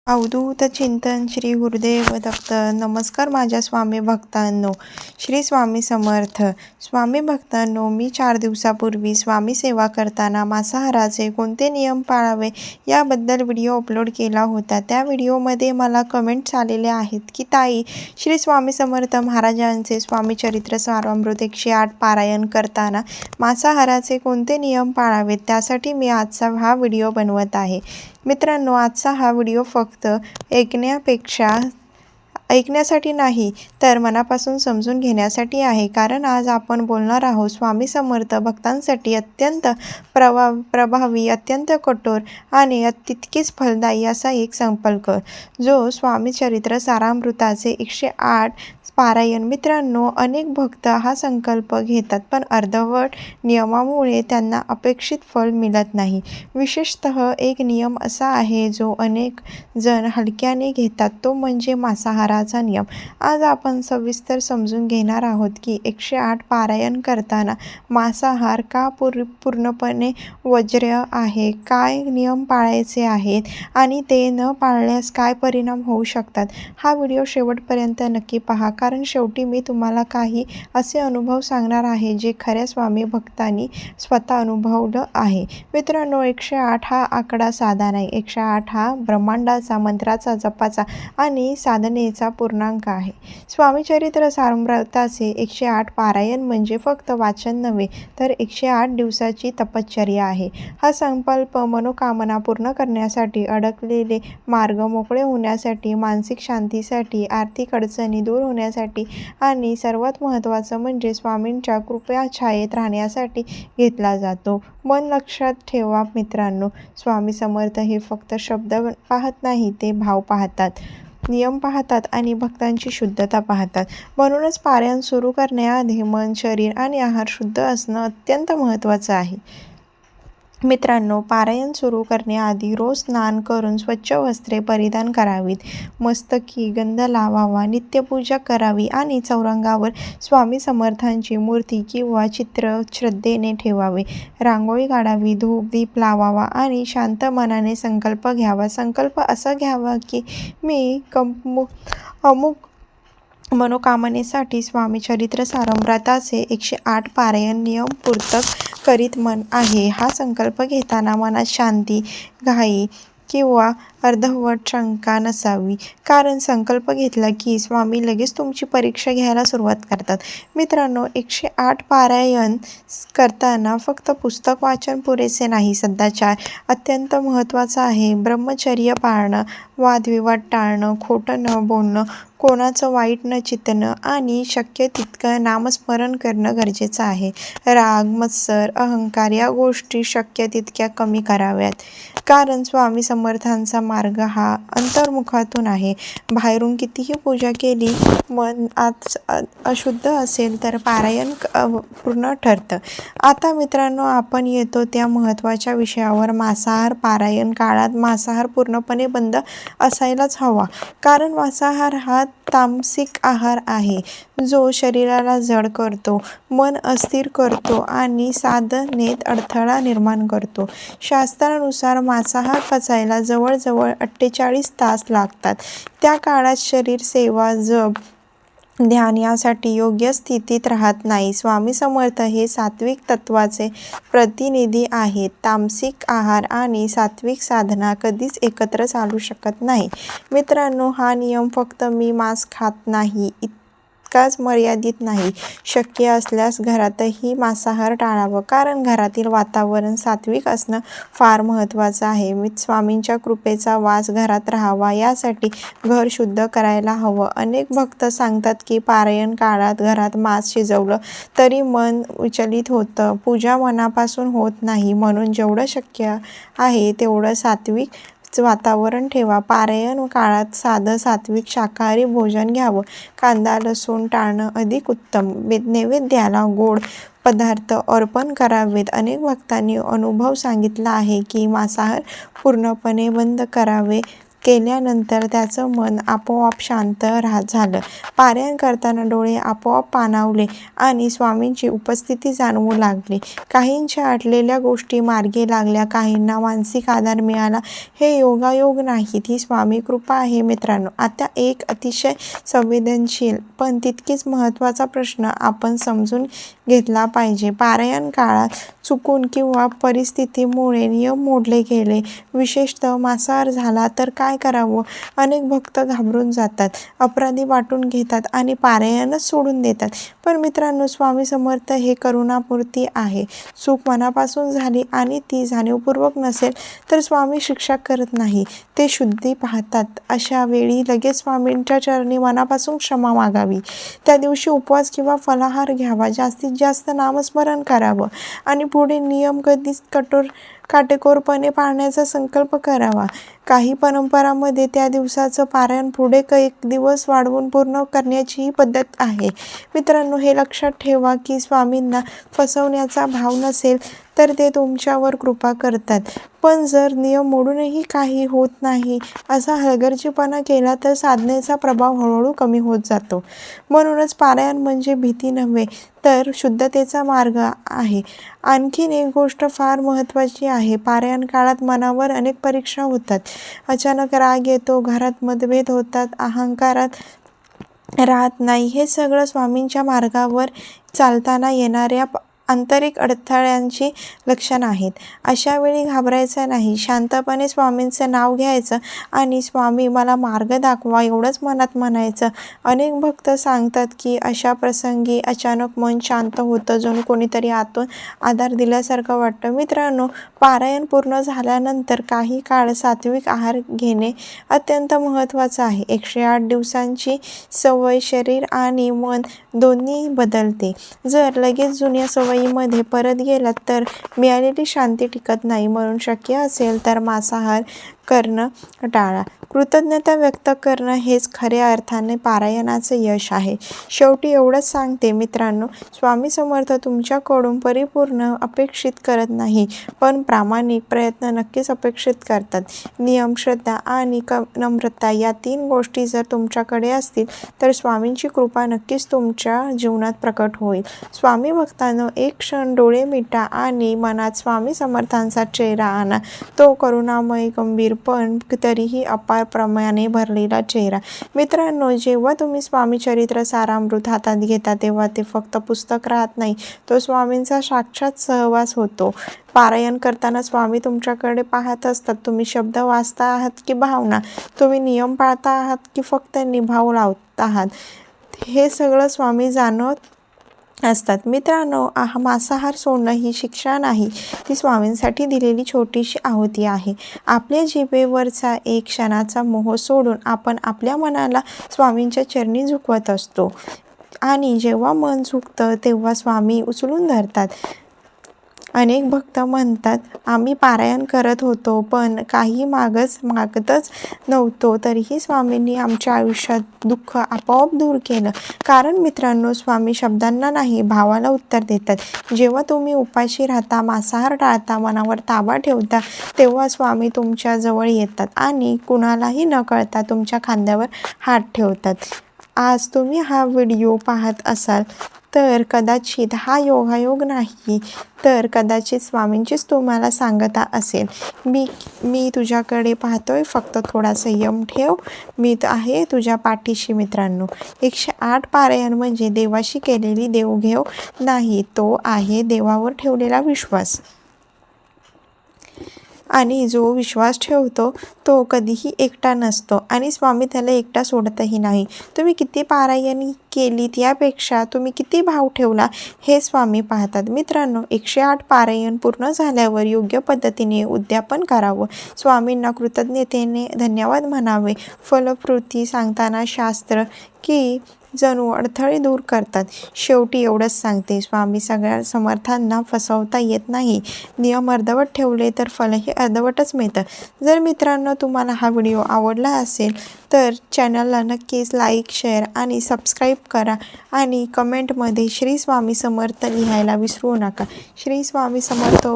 अवधूत चिंतन श्री गुरुदेव दत्त. नमस्कार माझ्या स्वामी भक्तांनो. श्री स्वामी समर्थ. स्वामी भक्तांनो, मी 4 दिवसापूर्वी स्वामी सेवा करताना मांसाहाराचे कोणते नियम पाळावे याबद्दल व्हिडिओ अपलोड केला होता. त्या व्हिडिओमध्ये मला कमेंट्स आलेले आहेत की ताई, श्री स्वामी समर्थ महाराजांचे स्वामी चरित्र सारामृत 108 पारायण करताना मांसाहाराचे कोणते नियम पाळावेत, त्यासाठी मी आजचा हा व्हिडिओ बनवत आहे. मित्रांनो, आजचा हा व्हिडिओ फक्त ऐकण्यासाठी नाही तर मनापासून समजून घेण्यासाठी आहे. कारण आज आपण बोलणार आहोत स्वामी समर्थ भक्तांसाठी अत्यंत प्रभावी, अत्यंत कठोर आणि तितकेच फलदायी असा एक संकल्प, जो स्वामी चरित्र सारामृताचे 108 पारायण. मित्रांनो, अनेक भक्त हा संकल्प घेतात, पण अर्धवट नियमामुळे त्यांना अपेक्षित फळ मिळत नाही. विशेषतः एक नियम असा आहे जो अनेक जण हलक्याने घेतात, तो म्हणजे मांसाहाराचा नियम. आज आपण सविस्तर समजून घेणार आहोत की 108 पारायण करताना मांसाहार का पूर्णपणे वर्ज्य आहे, काय नियम पाळायचे आहेत आणि ते न पाळल्यास काय परिणाम होऊ शकतात. हा व्हिडिओ शेवटपर्यंत नक्की पहा, कारण शेवटी मी तुम्हाला काही असे अनुभव सांगणार आहे जे खऱ्या स्वामी भक्तांनी स्वतः अनुभवलं आहे. मित्रांनो, 108 हा आकडा साधा नाही. 108 हा ब्रह्मांडाचा, मंत्राचा, जपाचा आणि साधनेचा पूर्णांक आहे. स्वामी चरित्र सारामृताचे 108 पारायण म्हणजे फक्त वाचन नव्हे, तर 108 दिवसाची तपश्चर्या आहे. हा संकल्प मनोकामना पूर्ण करण्यासाठी, अडकलेले मार्ग मोकळे होण्यासाठी, मानसिक शांतीसाठी, आर्थिक अडचणी दूर होण्यासाठी आणि सर्वात महत्त्वाचं म्हणजे स्वामींच्या कृपाछायेत राहण्यासाठी घेतला जातो. मन लक्षात ठेवा मित्रांनो, स्वामी समर्थ हे फक्त शब्द पाहत नाही, ते भाव पाहतात, नियम पाहतात आणि भक्तांची शुद्धता पाहतात. म्हणूनच पारायण सुरू करण्याआधी मन, शरीर आणि आहार शुद्ध असणं अत्यंत महत्त्वाचं आहे. मित्रांनो, पारायण सुरू करण्याआधी रोज स्नान करून स्वच्छ वस्त्रे परिधान करावीत, मस्तकी गंध लावावा, नित्यपूजा करावी आणि चौरंगावर स्वामी समर्थांची मूर्ती किंवा चित्र श्रद्धेने ठेवावे. रांगोळी काढावी, धूप दीप लावावा आणि शांत मनाने संकल्प घ्यावा. संकल्प असा घ्यावा की मी अमुक मनोकामनेसाठी स्वामी चरित्र सारामृताचे 108 पारायण नियम पूर्तक करीत मन आहे. हा संकल्प घेताना मनात शांती, घाई किंवा अर्धवट शंका नसावी, कारण संकल्प घेतला की स्वामी लगेच तुमची परीक्षा घ्यायला सुरुवात करतात. मित्रांनो, 108 पारायण करताना फक्त पुस्तक वाचन पुरेसे नाही. सदाचार अत्यंत महत्त्वाचा आहे. ब्रह्मचर्य पाळणं, वादविवाद टाळणं, खोटं न बोलणं, कोणाचं वाईट न चिंतणं आणि शक्य तितकं नामस्मरण करणं गरजेचं आहे. राग, मत्सर, अहंकार या गोष्टी शक्य तितक्या कमी कराव्यात, कारण स्वामी समर्थांचा मार्ग हा अंतर्मुखातून आहे. बाहेरून कितीही पूजा केली, मन आत अशुद्ध असेल तर पारायण पूर्ण ठरतं. आता मित्रांनो, आपण येतो त्या महत्त्वाच्या विषयावर. मांसाहार. पारायण काळात मांसाहार पूर्णपणे बंद असायलाच हवा, कारण मांसाहार हा तामसिक आहार आहे, जो शरीराला जड करतो, मन अस्थिर करतो आणि साधनेत अडथळा निर्माण करतो. शास्त्रानुसार मांसाहार पचायला जवळजवळ 48 तास लागतात. त्या काळात शरीर सेवा, जप, ध्यान यासाठी योग्य स्थितीत राहत नाही. स्वामी समर्थ हे सात्विक तत्वाचे प्रतिनिधी आहेत. तामसिक आहार आणि सात्विक साधना कधीच एकत्र चालू शकत नाही. मित्रांनो, हा नियम फक्त मी मांस खात नाही इतकाच मर्यादित नाही. शक्य असल्यास घरातही मांसाहार टाळावं, कारण घरातील वातावरण सात्विक असणं फार महत्त्वाचं आहे. स्वामींच्या कृपेचा वास घरात राहावा यासाठी घर शुद्ध करायला हवं. अनेक भक्त सांगतात की पारायण काळात घरात मांस शिजवलं तरी मन विचलित होतं, पूजा मनापासून होत नाही. म्हणून जेवढं शक्य आहे तेवढं सात्विक वातावरण ठेवा. पारायण काळात साधं सात्विक शाकाहारी भोजन घ्यावं. कांदा लसूण टाळणं अधिक उत्तम. नैवेद्याला गोड पदार्थ अर्पण करावेत. अनेक भक्तांनी अनुभव सांगितला आहे की मांसाहार पूर्णपणे बंद करावे केल्यानंतर त्याचं मन आपोआप शांत झालं. पारायण करताना डोळे आपोआप पाणावले आणि स्वामींची उपस्थिती जाणवू लागली. काहींच्या अडलेल्या गोष्टी मार्गी लागल्या, काहींना मानसिक आधार मिळाला. हे योगायोग नाहीत, ही स्वामी कृपा आहे. मित्रांनो, आता एक अतिशय संवेदनशील पण तितकीच महत्त्वाचा प्रश्न आपण समजून घेतला पाहिजे. पारायण काळात चुकून किंवा परिस्थितीमुळे नियम मोडले गेले, विशेषतः मांसाहार झाला तर काय करावं? अनेक भक्त घाबरून जातात, अपराधी वाटून घेतात आणि पारायणच सोडून देतात. पण मित्रांनो, स्वामी समर्थ हे करुणामूर्ती आहे. चूक मनापासून झाली आणि ती जाणीवपूर्वक नसेल तर स्वामी शिक्षा करत नाही, ते शुद्धी पाहतात. अशा वेळी लगेच स्वामींच्या चरणी मनापासून क्षमा मागावी. त्या दिवशी उपवास किंवा फलाहार घ्यावा, जास्तीत जास्त नामस्मरण करावं आणि पुढे नियम कधीच काटेकोरपणे पाळण्याचा संकल्प करावा. काही परंपरांमध्ये त्या दिवसाचं पारायण पुढे एक दिवस वाढवून पूर्ण करण्याचीही पद्धत आहे. मित्रांनो, हे लक्षात ठेवा की स्वामींना फसवण्याचा भाव नसेल तर ते तुमच्यावर कृपा करतात. पण जर नियम मोडूनही काही होत नाही असा हलगर्जीपणा केला तर साधनेचा प्रभाव हळूहळू कमी होत जातो. म्हणूनच पारायण म्हणजे भीती नव्हे तर शुद्धतेचा मार्ग आहे. आणखीन एक गोष्ट फार महत्त्वाची आहे. पारायण काळात मनावर अनेक परीक्षा होतात. अचानक राग येतो, घरात मतभेद होतात, अहंकारात राहत नाही. हे सगळं स्वामींच्या मार्गावर चालताना येणाऱ्या आंतरिक अडथळ्यांची लक्षणं आहेत. अशा वेळी घाबरायचं नाही, शांतपणे स्वामींचं नाव घ्यायचं आणि स्वामी मला मार्ग दाखवा एवढंच मनात म्हणायचं. अनेक भक्त सांगतात की अशा प्रसंगी अचानक मन शांत होतं, जणू कोणीतरी आतून आधार दिल्यासारखं वाटतं. मित्रांनो, पारायण पूर्ण झाल्यानंतर काही काळ सात्विक आहार घेणे अत्यंत महत्त्वाचं आहे. 108 दिवसांची सवय शरीर आणि मन दोन्ही बदलते. जर लगेच जुन्या सवयीमध्ये परत गेलात तर मिळालेली शांती टिकत नाही. म्हणून शक्य असेल तर मांसाहार करणं टाळा. कृतज्ञता व्यक्त करणं हेच खऱ्या अर्थाने पारायणाचं यश आहे. शेवटी एवढंच सांगते मित्रांनो, स्वामी समर्थ तुमच्याकडून परिपूर्ण अपेक्षित करत नाही, पण प्रामाणिक प्रयत्न नक्कीच अपेक्षित करतात. नियम, श्रद्धा आणि नम्रता या 3 गोष्टी जर तुमच्याकडे असतील तर स्वामींची कृपा नक्कीच तुमच्या जीवनात प्रकट होईल. स्वामी भक्तांनो, एक क्षण डोळे मिटा आणि मनात स्वामी समर्थांचा चेहरा आणा. तो करुणामय, गंभीर पण तरीही अपार प्रमाणे भरलेला चेहरा. मित्रांनो, जेव्हा तुम्ही स्वामी चरित्र सारामृत हातात घेता तेव्हा ते फक्त पुस्तक राहत नाही, तो स्वामींचा साक्षात सहवास होतो. पारायण करताना स्वामी तुमच्याकडे पाहत असतात. तुम्ही शब्द वाचता आहात की भावना? तुम्ही नियम पाळता आहात की फक्त निभाव लावत आहात? हे सगळं स्वामी जाणत असतात. मित्रांनो, मांसाहार सोडणं ही शिक्षा नाही, ती स्वामींसाठी दिलेली छोटीशी आहुती आहे. आपल्या जिभेवरचा एक क्षणाचा मोह सोडून आपण आपल्या मनाला स्वामींच्या चरणी झुकवत असतो आणि जेव्हा मन झुकतं तेव्हा स्वामी उचलून धरतात. अनेक भक्त म्हणतात, आम्ही पारायण करत होतो पण काही मागतच नव्हतो, तरीही स्वामींनी आमच्या आयुष्यात दुःख आपोआप दूर केलं. कारण मित्रांनो, स्वामी शब्दांना नाही, भावाला उत्तर देतात. जेव्हा तुम्ही उपाशी राहता, मांसाहार टाळता, मनावर ताबा ठेवता, तेव्हा स्वामी तुमच्या जवळ येतात आणि कुणालाही न कळता तुमच्या खांद्यावर हात ठेवतात. आज तुम्ही हा व्हिडिओ पाहत असाल तर कदाचित हा योगायोग नाही, तर कदाचित स्वामींचीच तुम्हाला सांगता असेल. मी तुझ्याकडे पाहतोय, फक्त थोडा संयम ठेव, मी आहे तुझ्या पाठीशी. मित्रांनो, 108 पारायण म्हणजे देवाशी केलेली देवघेव नाही, तो आहे देवावर ठेवलेला विश्वास. आणि जो विश्वास ठेवतो तो कधीही एकटा नसतो आणि स्वामी त्याला एकटा सोडतही नाही. तुम्ही किती पारायण केलीत यापेक्षा तुम्ही किती भाव ठेवला हे स्वामी पाहतात. मित्रांनो, 108 पारायण पूर्ण झाल्यावर योग्य पद्धतीने उद्यापन करावं. स्वामींना कृतज्ञतेने धन्यवाद म्हणावे. फलश्रुती सांगताना शास्त्र की जणू अडथळे दूर करतात. शेवटी एवढंच सांगते, स्वामी सगळ्या समर्थांना फसवता येत नाही. नियम अर्धवट ठेवले तर फलही अर्धवटच मिळतं. जर मित्रांनो तुम्हाला हा व्हिडिओ आवडला असेल तर चॅनलला नक्कीच लाईक, शेअर आणि सबस्क्राईब करा आणि कमेंटमध्ये श्री स्वामी समर्थ लिहायला विसरू नका. श्री स्वामी समर्थ.